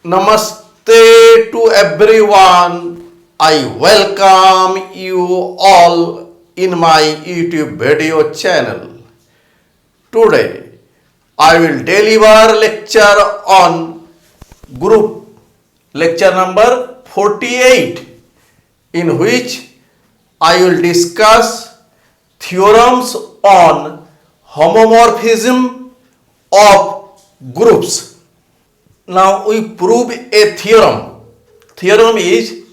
Namaste to everyone. I welcome you all in my YouTube video channel. Today I will deliver lecture on group lecture number 48, in which I will discuss theorems on homomorphism of groups. Now we prove a theorem. Theorem is,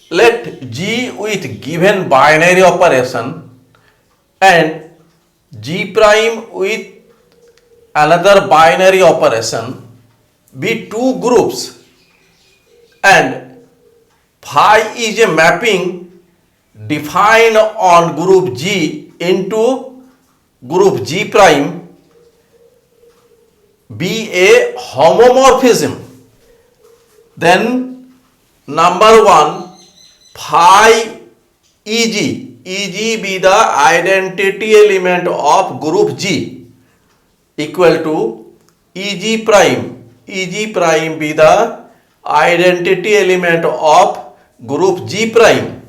let G with given binary operation and G prime with another binary operation be two groups, and phi is a mapping defined on group G into group G prime, be a homomorphism. Then number one, phi EG be the identity element of group G equal to EG prime be the identity element of group G prime.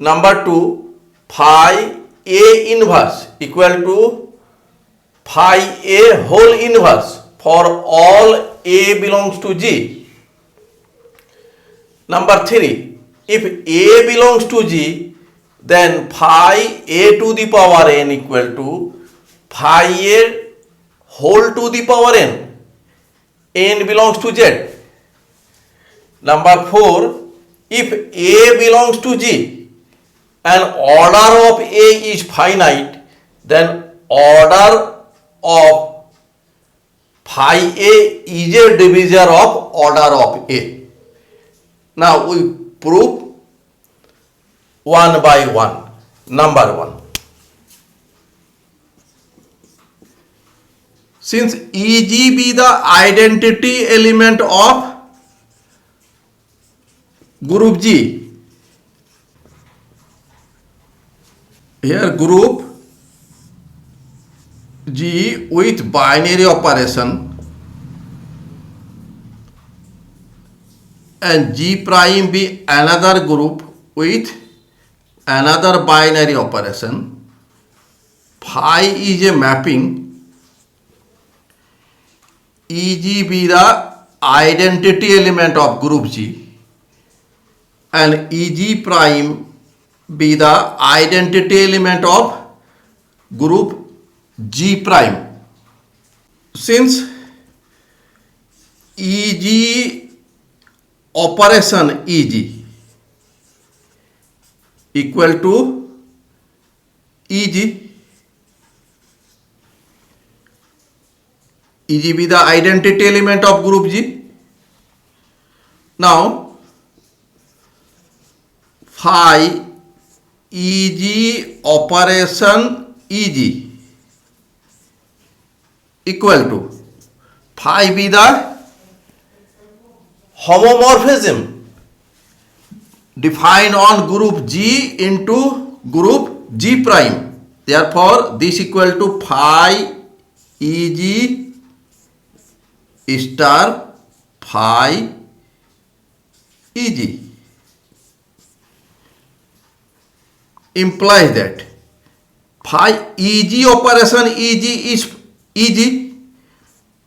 Number two, phi A inverse equal to phi A whole inverse for all A belongs to G. Number three, if A belongs to G, then phi A to the power n equal to phi A whole to the power n belongs to Z. Number four, if A belongs to G and order of A is finite, then order of phi A is a divisor of order of A. Now we prove one by one. Number one, since EG be the identity element of group G, here group G with binary operation and G prime be another group with another binary operation, phi is a mapping, EG be the identity element of group G and EG prime be the identity element of group G prime. Since EG operation EG equal to EG be the identity element of group G. Now phi EG operation EG equal to phi be the homomorphism defined on group G into group G prime. Therefore, this equal to phi EG star phi EG implies that phi EG operation EG is EG,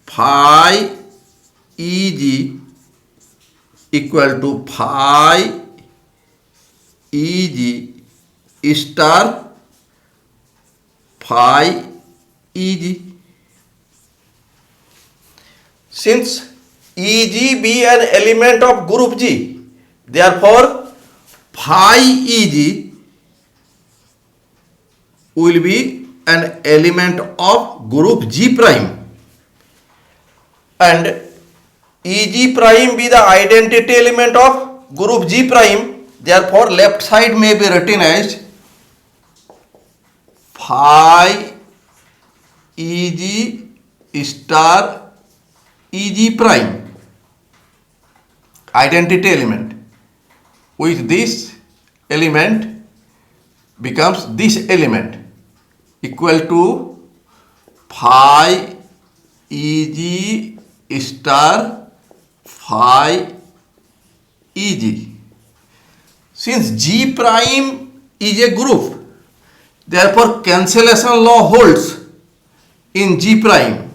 phi EG equal to phi EG star phi EG. Since EG be an element of group G, therefore phi EG will be an element of group G prime and EG prime be the identity element of group G prime. Therefore, left side may be written as phi EG star EG prime identity element with this element becomes this element equal to phi EG star phi Eg. Since G prime is a group, therefore cancellation law holds in G prime.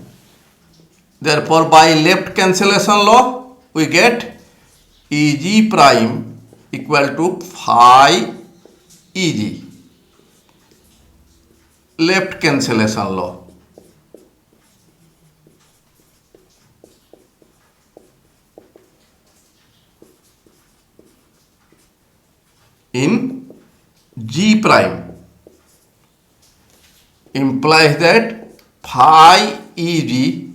Therefore, by left cancellation law, we get Eg prime equal to phi Eg. Left cancellation law. In G prime implies that phi Eg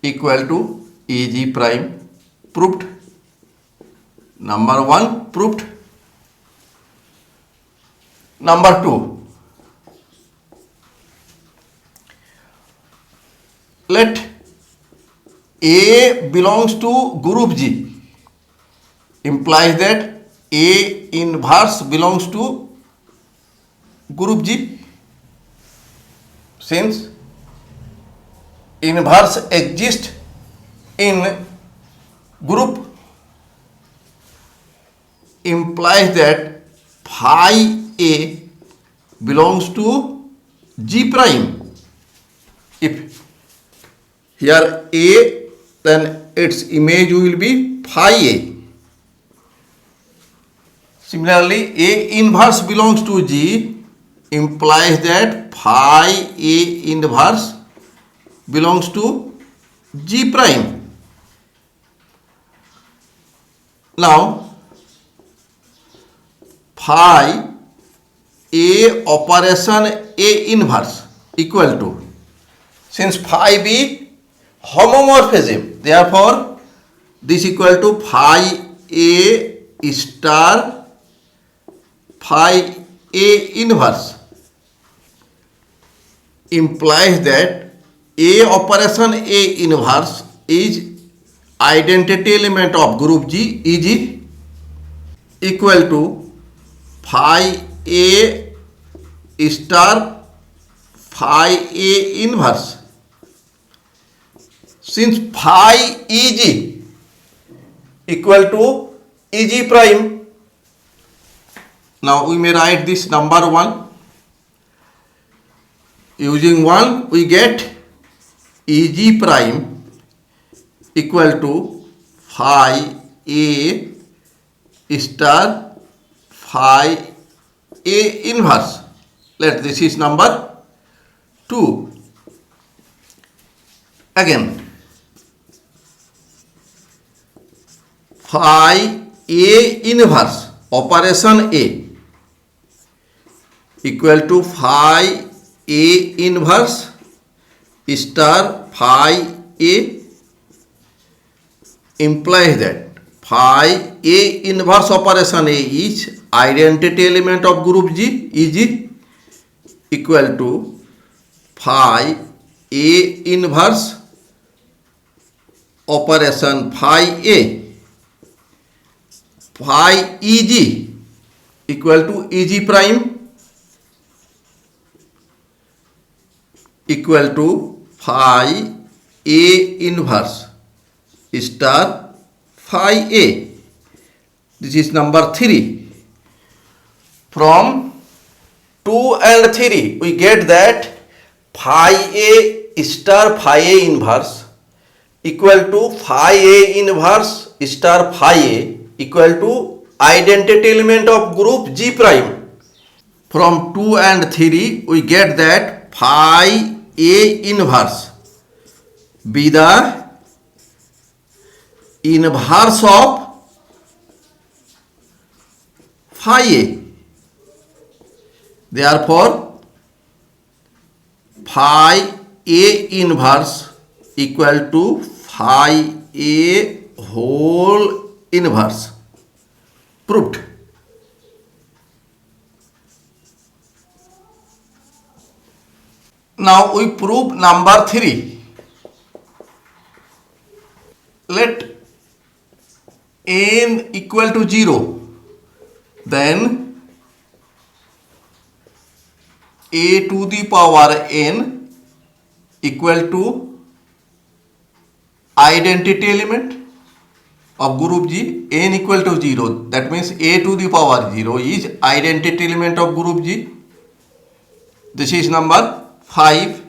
equal to Eg prime. Proved. Number 1 proved. Number 2, let A belongs to group G implies that A inverse belongs to group G. Since inverse exists in group, implies that phi A belongs to G prime. If here A, then its image will be phi A. Similarly, A inverse belongs to G implies that phi A inverse belongs to G prime. Now, phi A operation A inverse equal to, since phi be homomorphism, therefore this equal to phi A star phi A inverse implies that A operation A inverse is identity element of group G, Eg, equal to phi A star phi A inverse. Since phi Eg equal to Eg prime, now we may write this number 1. Using 1, we get Eg prime equal to phi A star phi A inverse. Let this is number 2. Again, phi A inverse operation A equal to phi A inverse star phi A implies that phi A inverse operation A is identity element of group G, Eg, equal to phi A inverse operation phi A, phi Eg equal to Eg prime equal to phi A inverse star phi A. This is number 3. From 2 and 3 we get that phi A star phi A inverse equal to phi A inverse star phi A equal to identity element of group G prime. From 2 and 3 we get that phi A inverse be the inverse of phi A. Therefore, phi A inverse equal to phi A whole inverse. Proved. Now we prove number 3. Let n equal to 0, then a to the power n equal to identity element of group G, n equal to 0. That means a to the power 0 is identity element of group G. This is number 5.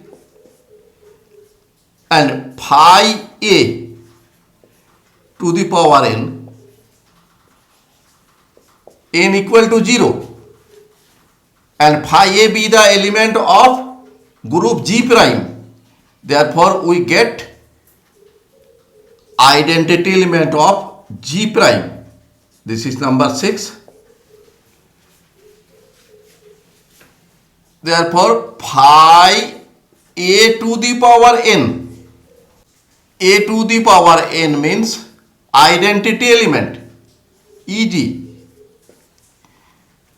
And phi a to the power n equal to 0, and phi a be the element of group G prime. Therefore, we get identity element of G prime. This is number 6. Therefore, phi a to the power n. A to the power n means identity element EG.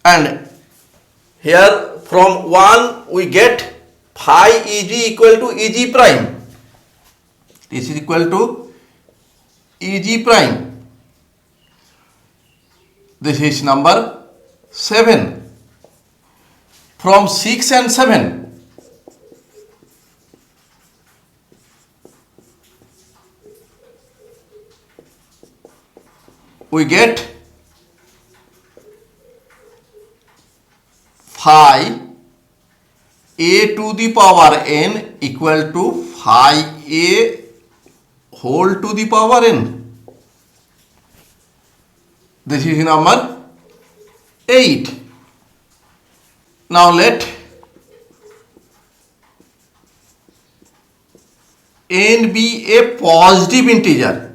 And here from 1 we get phi EG equal to EG prime. This is equal to EG prime. This is number 7. From 6 and 7 we get phi a to the power n equal to phi a whole to the power n. This is number 8. Now let n be a positive integer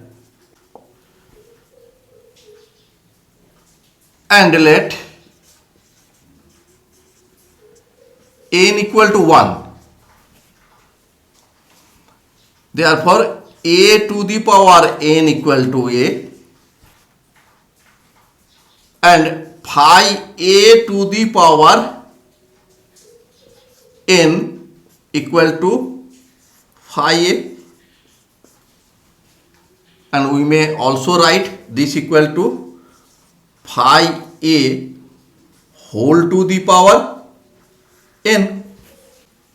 and let n equal to 1. Therefore, a to the power n equal to a and phi a to the power n equal to phi a, and we may also write this equal to phi a whole to the power n,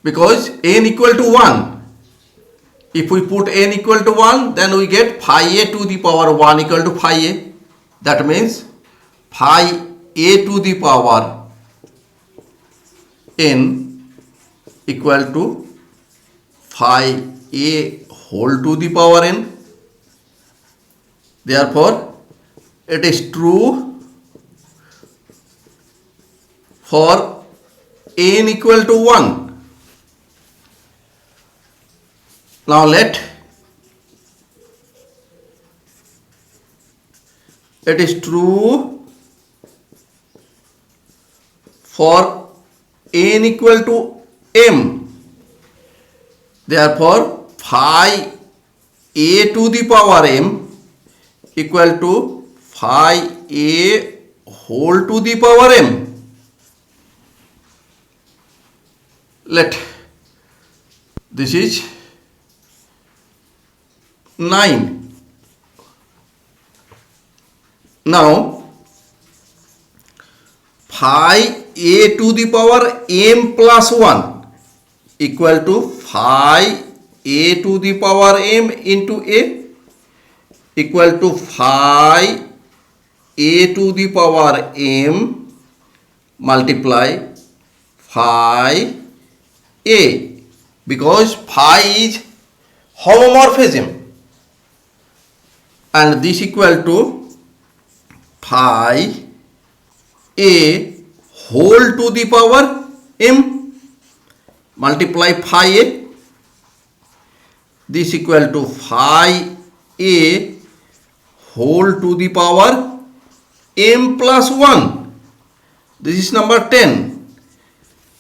because n equal to 1. If we put n equal to 1, then we get phi a to the power 1 equal to phi a. That means phi a to the power n equal to phi a whole to the power n. Therefore, it is true for n equal to 1. Now let it is true for n equal to m. Therefore, phi a to the power m equal to phi a whole to the power m. Let this is 9. Now phi a to the power m plus 1 equal to phi a to the power m into a equal to phi a to the power m multiply phi a, because phi is homomorphism, and this equal to phi a whole to the power m multiply phi a. This equal to phi a whole to the power m plus 1. This is number 10.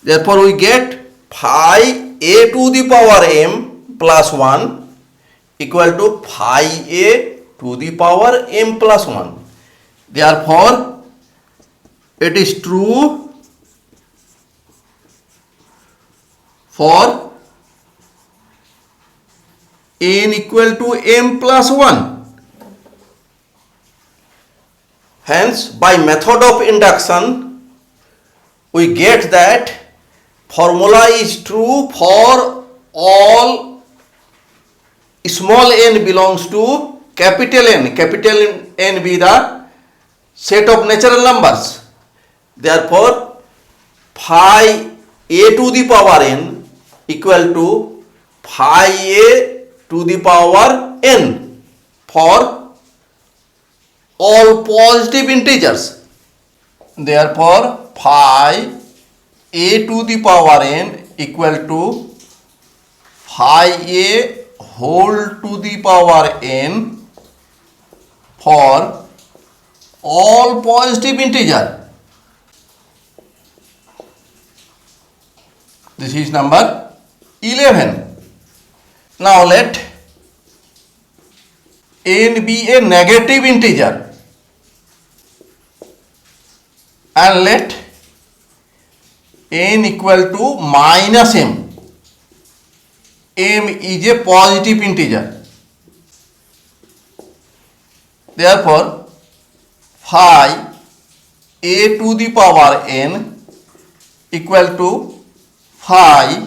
Therefore, we get phi a to the power m plus 1 equal to phi a to the power m plus 1. Therefore, it is true for n equal to m plus 1. Hence, by method of induction, we get that formula is true for all small n belongs to capital N. Capital N be the set of natural numbers. Therefore, phi a to the power n equal to phi a to the power n for all positive integers. Therefore, phi a to the power n equal to phi a whole to the power n for all positive integer. This is number 11. Now let n be a negative integer and let n equal to minus m. M is a positive integer. Therefore, phi a to the power n equal to phi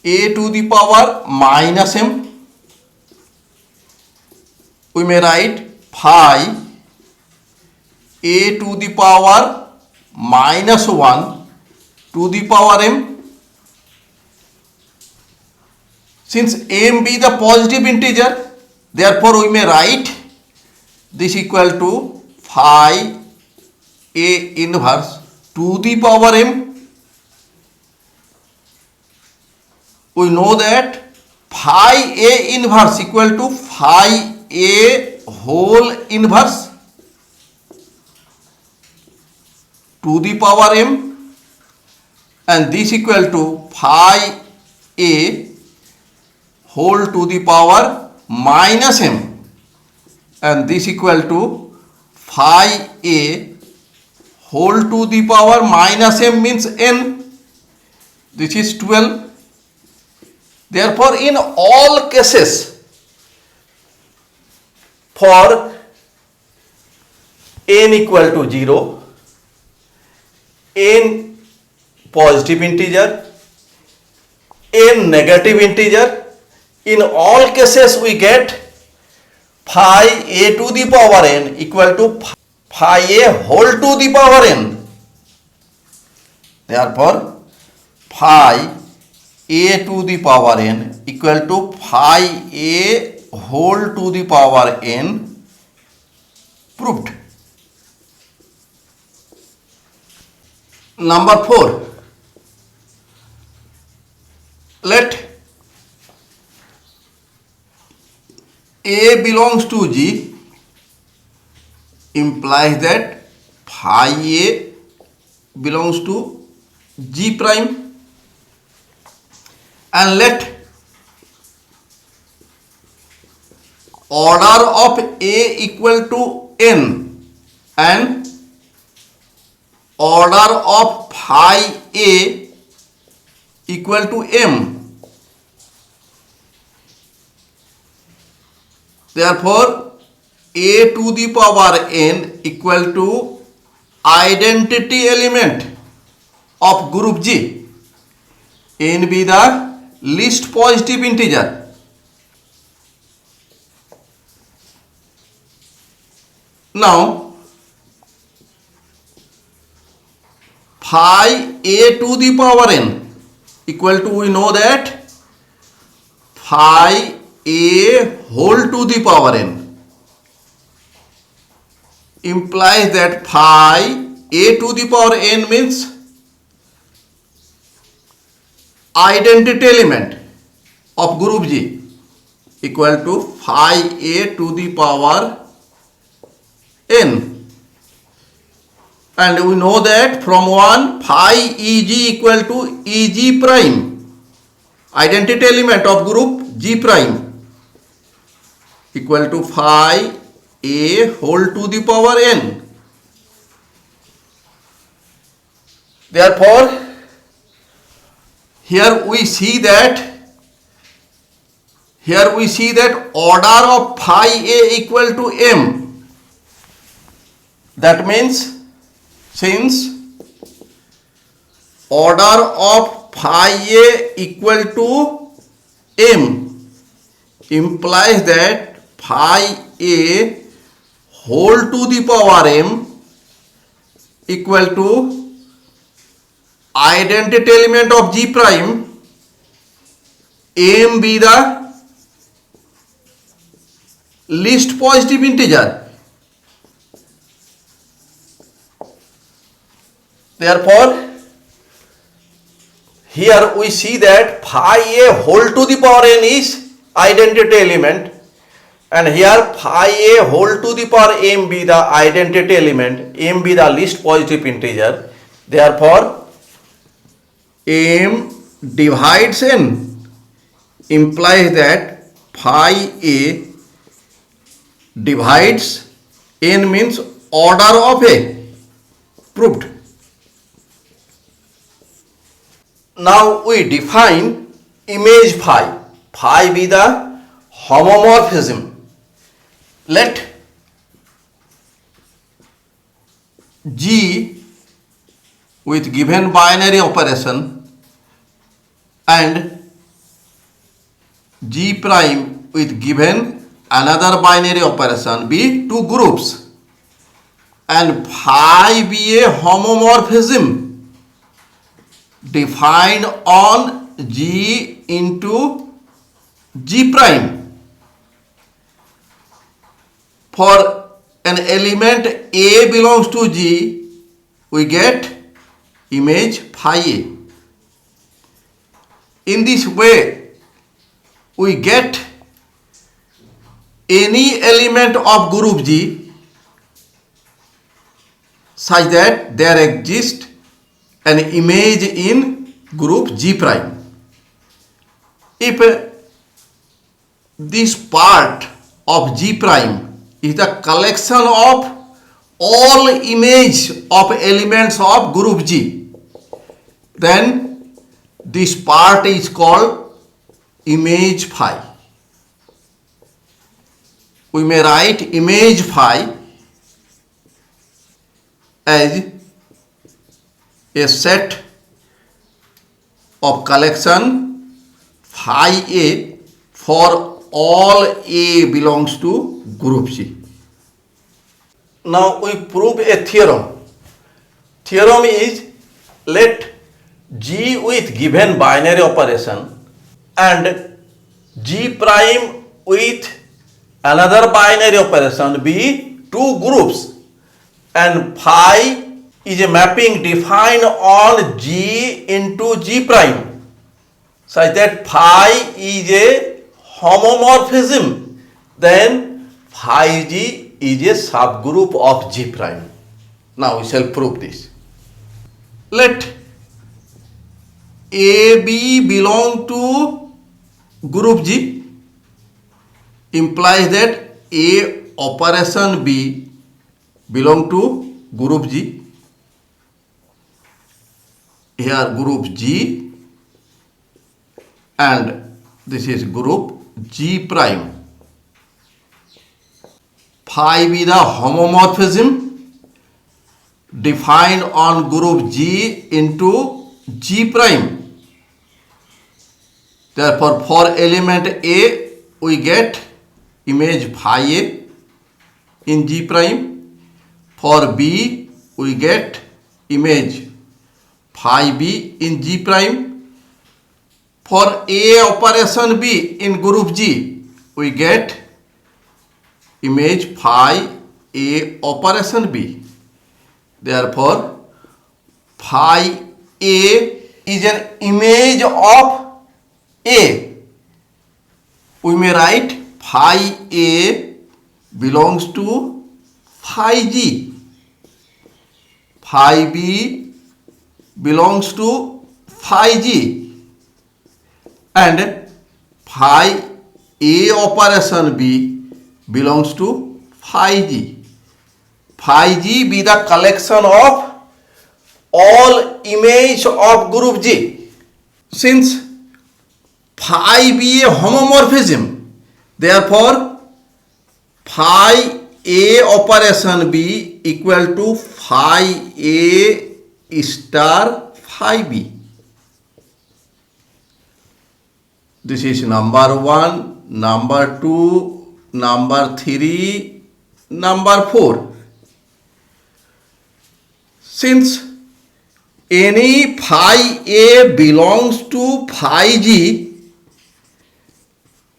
a to the power minus m. We may write phi a to the power minus 1 to the power m. Since m be the positive integer, therefore we may write this equal to phi a inverse to the power m. We know that phi a inverse equal to phi a whole inverse to the power m, and this equal to phi a whole to the power minus m, and this equal to phi a whole to the power minus m means n. This is 12. Therefore, in all cases for n equal to 0, n positive integer, n negative integer, in all cases we get phi a to the power n equal to phi a whole to the power n. Therefore, phi a to the power n equal to phi a whole to the power n proved. Number 4. Let a belongs to G implies that phi a belongs to G prime, and let order of a equal to n and order of phi a equal to m. Therefore, a to the power n equal to identity element of group G. N be the least positive integer. Now, phi a to the power n equal to, we know that phi a whole to the power n implies that phi a to the power n means identity element of group G equal to phi a to the power n, and we know that from 1 phi Eg equal to Eg prime, identity element of group G prime equal to phi a whole to the power n. Therefore, here we see that order of phi a equal to m. That means, since order of phi a equal to m implies that phi a whole to the power m equal to identity element of G prime, m be the least positive integer. Therefore, here we see that phi a whole to the power n is identity element, and here phi a whole to the power m be the identity element, m be the least positive integer. Therefore, m divides n implies that phi a divides n means order of a. Proved. Now we define image phi. Phi be the homomorphism. Let G with given binary operation and G prime with given another binary operation be two groups, and phi be a homomorphism defined on G into G prime. For an element A belongs to G, we get image phi A. In this way, we get any element of group G such that there exists an image in group G prime. If this part of G prime is the collection of all image of elements of group G, then this part is called image phi. We may write image phi as a set of collection phi A for all A belongs to group G. Now we prove a theorem. Theorem is, let G with given binary operation and G prime with another binary operation be two groups, and phi is a mapping defined on G into G prime such that phi is a homomorphism, then phi G is a subgroup of G prime. Now we shall prove this. Let AB belong to group G implies that A operation B belong to group G. Here group G and this is group G prime. Phi be the homomorphism defined on group G into G prime. Therefore, for element A we get image phi A in G prime. For B we get image phi B in G prime. For A operation B in group G we get image phi A operation B. Therefore, phi A is an image of A. We may write phi A belongs to phi G. Phi B belongs to phi G, and phi A operation B belongs to phi G. Phi G be the collection of all image of group G. Since phi be a homomorphism, therefore phi A operation B equal to phi A star phi B. This is number 1. number 2, number 3, number 4. Since any phi A belongs to phi G,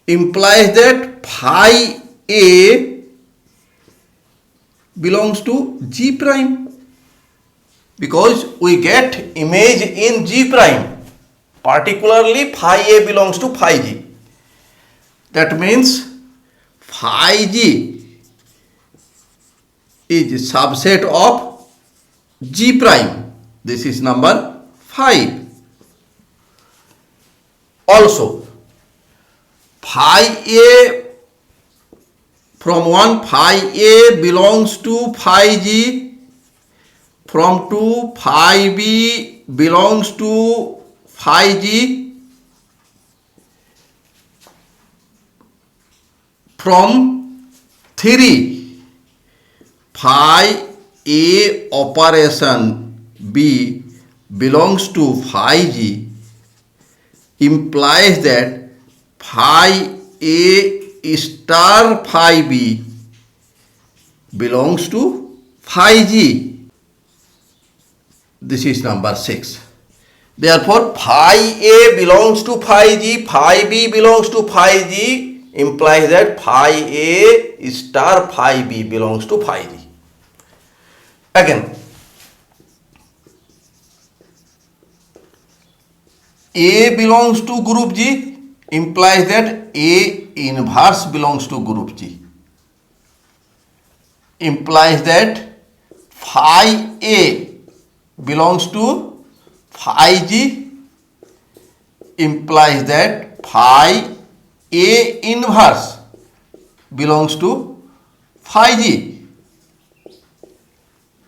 implies that phi A belongs to G prime, because we get image in G prime, particularly phi A belongs to phi G. That means phi G is subset of G prime. This is number 5. Also, phi A, from 1 phi A belongs to phi G, from 2 phi B belongs to phi G, from 3 phi A operation B belongs to phi G, implies that phi A star phi B belongs to phi G. This is number 6. Therefore, phi A belongs to phi G, phi B belongs to phi G, implies that phi A star phi B belongs to phi G. Again, A belongs to group G, implies that A inverse belongs to group G, implies that phi A belongs to phi G, implies that phi A inverse belongs to phi G,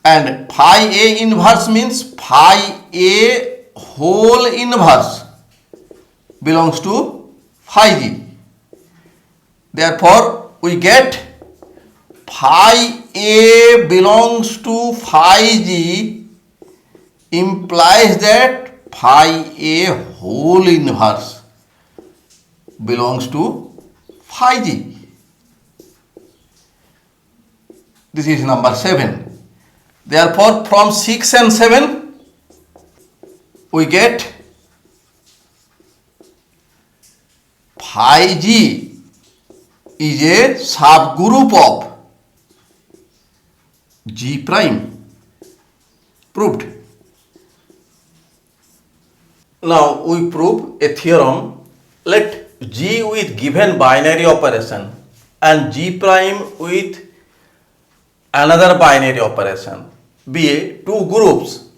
and phi A inverse means phi A whole inverse belongs to phi G. Therefore, we get phi A belongs to phi G, implies that phi A whole inverse belongs to phi G. This is number 7. Therefore, from 6 and 7, we get phi G is a subgroup of G prime. Proved. Now we prove a theorem. Let G with given binary operation and G prime with another binary operation be a two groups,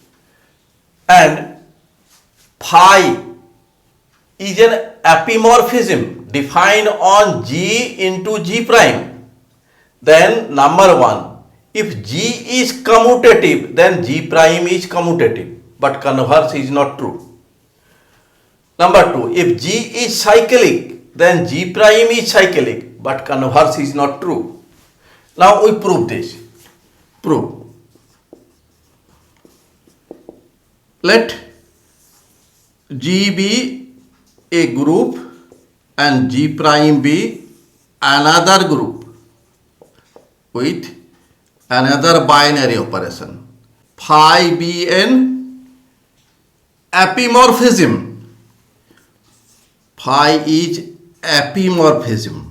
and phi is an epimorphism defined on G into G prime. Then number 1, if G is commutative, then G prime is commutative, but converse is not true. Number 2, if G is cyclic, then G prime is cyclic, but converse is not true. Now we prove this. Prove. Let G be a group and G prime be another group with another binary operation. Phi be an epimorphism. Phi is epimorphism,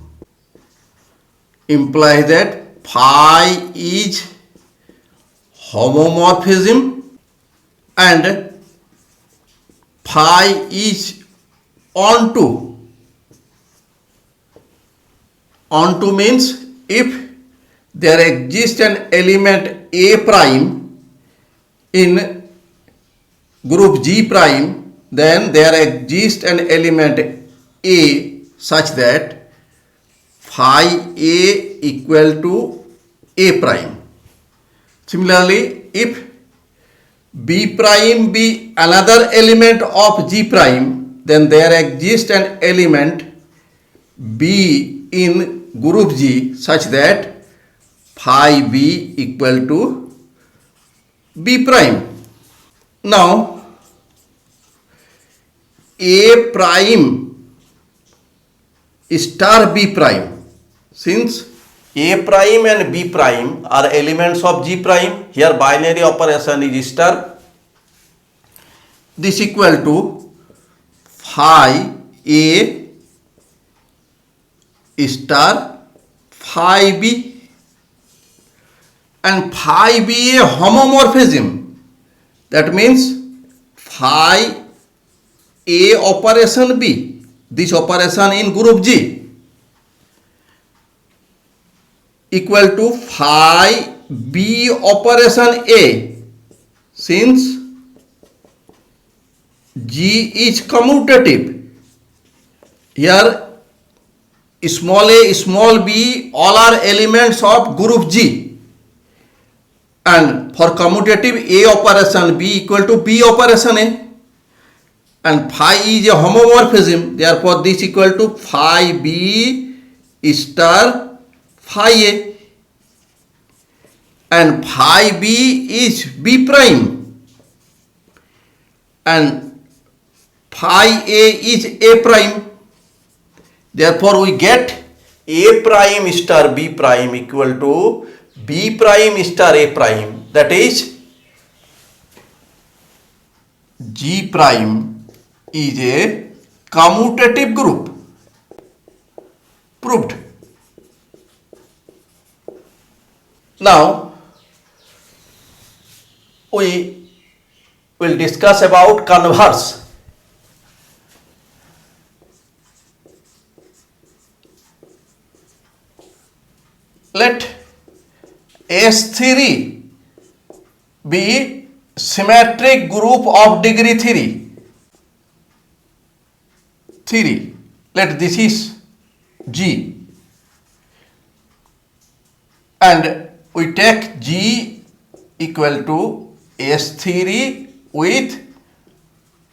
implies that phi is homomorphism and phi is onto. Onto means if there exists an element A prime in group G prime, then there exists an element A such that phi A equal to A prime. Similarly, if B prime be another element of G prime, then there exists an element B in group G such that phi B equal to B prime. Now, A prime star B prime. Since A prime and B prime are elements of G prime, here binary operation is star. This equal to phi A star phi B, and phi B a homomorphism. That means phi A operation B, this operation in group G, equal to phi B operation A, since G is commutative. Here small a, small b, all are elements of group G, and for commutative A operation B equal to B operation A, and phi is a homomorphism, therefore this equal to phi B star phi A, and phi B is B prime, and phi A is A prime. Therefore we get A prime star B prime equal to B prime star A prime, that is G prime is a commutative group. Proved. Now we will discuss about converse. Let S3 be symmetric group of degree 3. Let this is G, and we take G equal to S3 with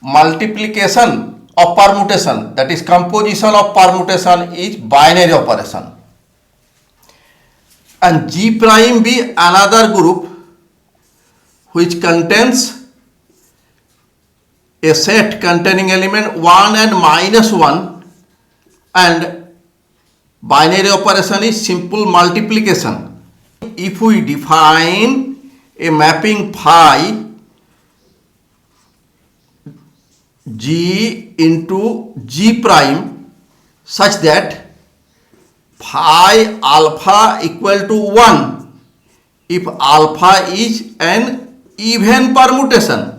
multiplication of permutation, that is composition of permutation is binary operation, and G prime be another group which contains a set containing element 1 and -1, and binary operation is simple multiplication. If we define a mapping phi G into G prime such that phi alpha equal to 1 if alpha is an even permutation,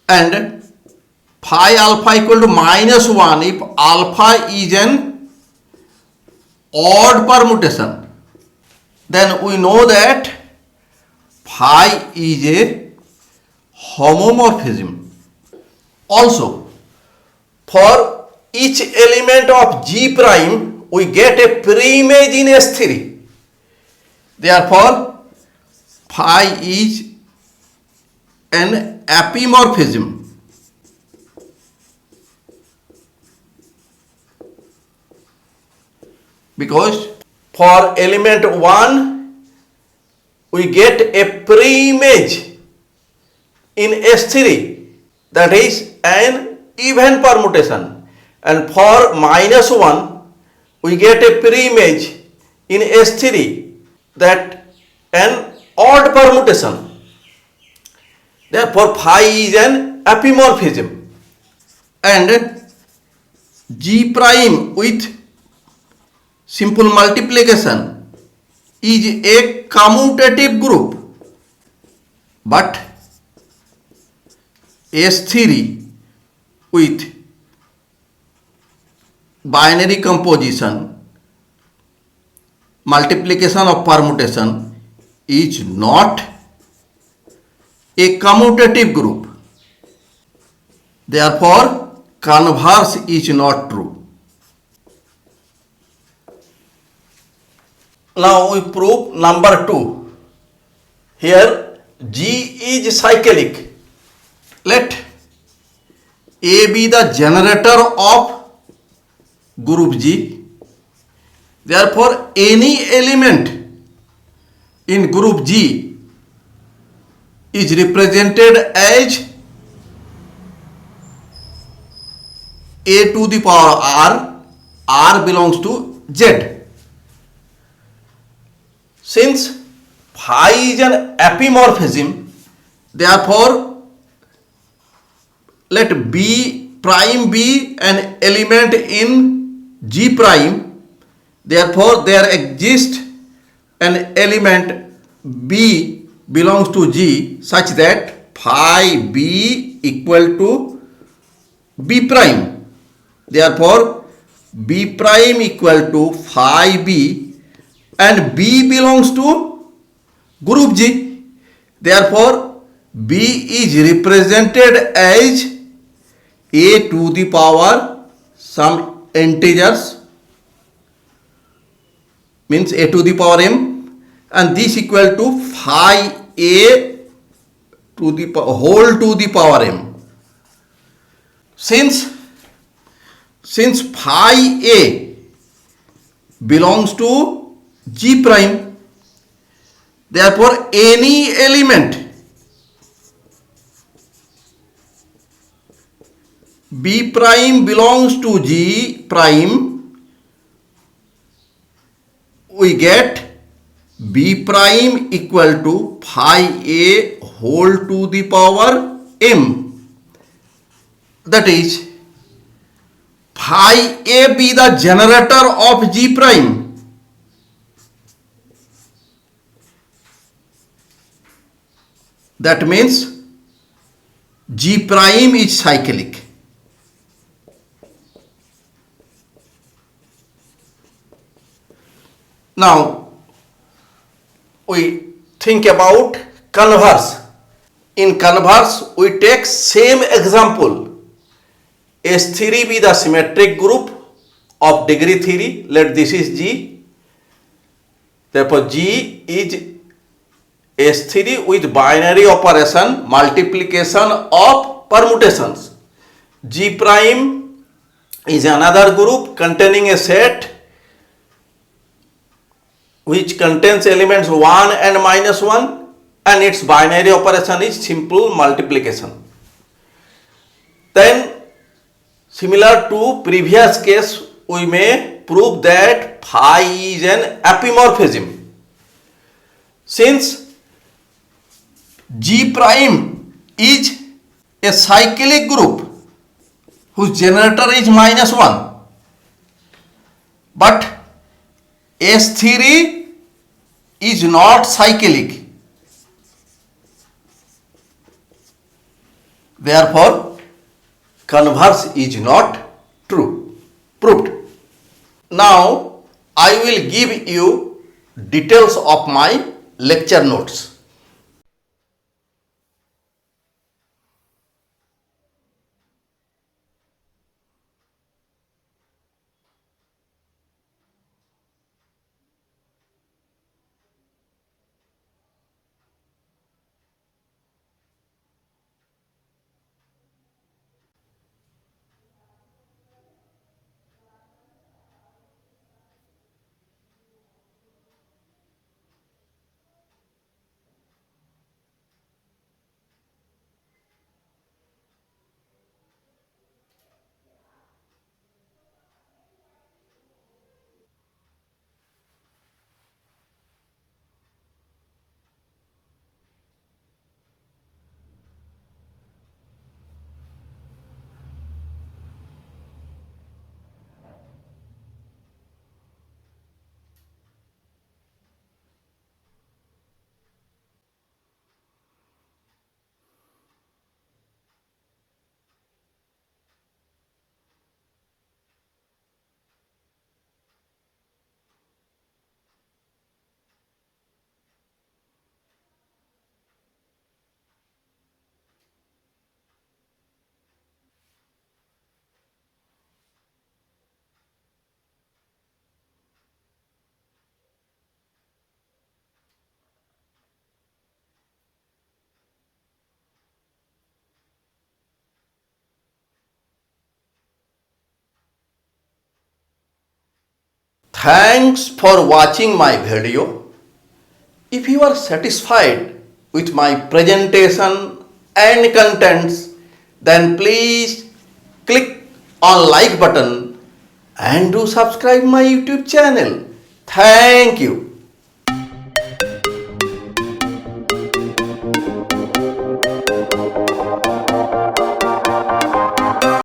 and phi alpha equal to -1 if alpha is an odd permutation, then we know that phi is a homomorphism. Also, for each element of G prime we get a preimage in S3. Therefore, phi is an epimorphism. Because for element 1 we get a preimage in S3, that is an even permutation, and for -1 we get a preimage in S3, that an odd permutation. Therefore phi is an epimorphism, and G prime with simple multiplication is a commutative group, but S3 with binary composition, multiplication of permutation is not a commutative group. Therefore, converse is not true. Now we prove number 2. Here G is cyclic. Let A be the generator of group G. Therefore, any element in group G is represented as A to the power R R belongs to Z. Since phi is an epimorphism, therefore let B prime be an element in G prime. Therefore there exists an element B belongs to G such that phi B equal to B prime. Therefore B prime equal to phi B, and B belongs to group G. Therefore B is represented as a to the power some integers, means a to the power m, and this equal to phi a to the whole to the power m. Since phi a belongs to G prime, therefore any element B prime belongs to G prime, we get B prime equal to phi a whole to the power m. That is, phi a be the generator of G prime. That means G prime is cyclic. Now we think about converse. In converse, we take same example. S3 be the symmetric group of degree 3. Let this is G. Therefore G is S3 with binary operation, multiplication of permutations. G prime is another group containing a set which contains elements 1 and minus 1, and its binary operation is simple multiplication. Then similar to previous case, we may prove that phi is an epimorphism. Since G prime is a cyclic group whose generator is minus 1, but S3 is not cyclic. Therefore, converse is not true. Proved. Now, I will give you details of my lecture notes. Thanks for watching my video. If you are satisfied with my presentation and contents, then please click on like button and do subscribe my YouTube channel. Thank you.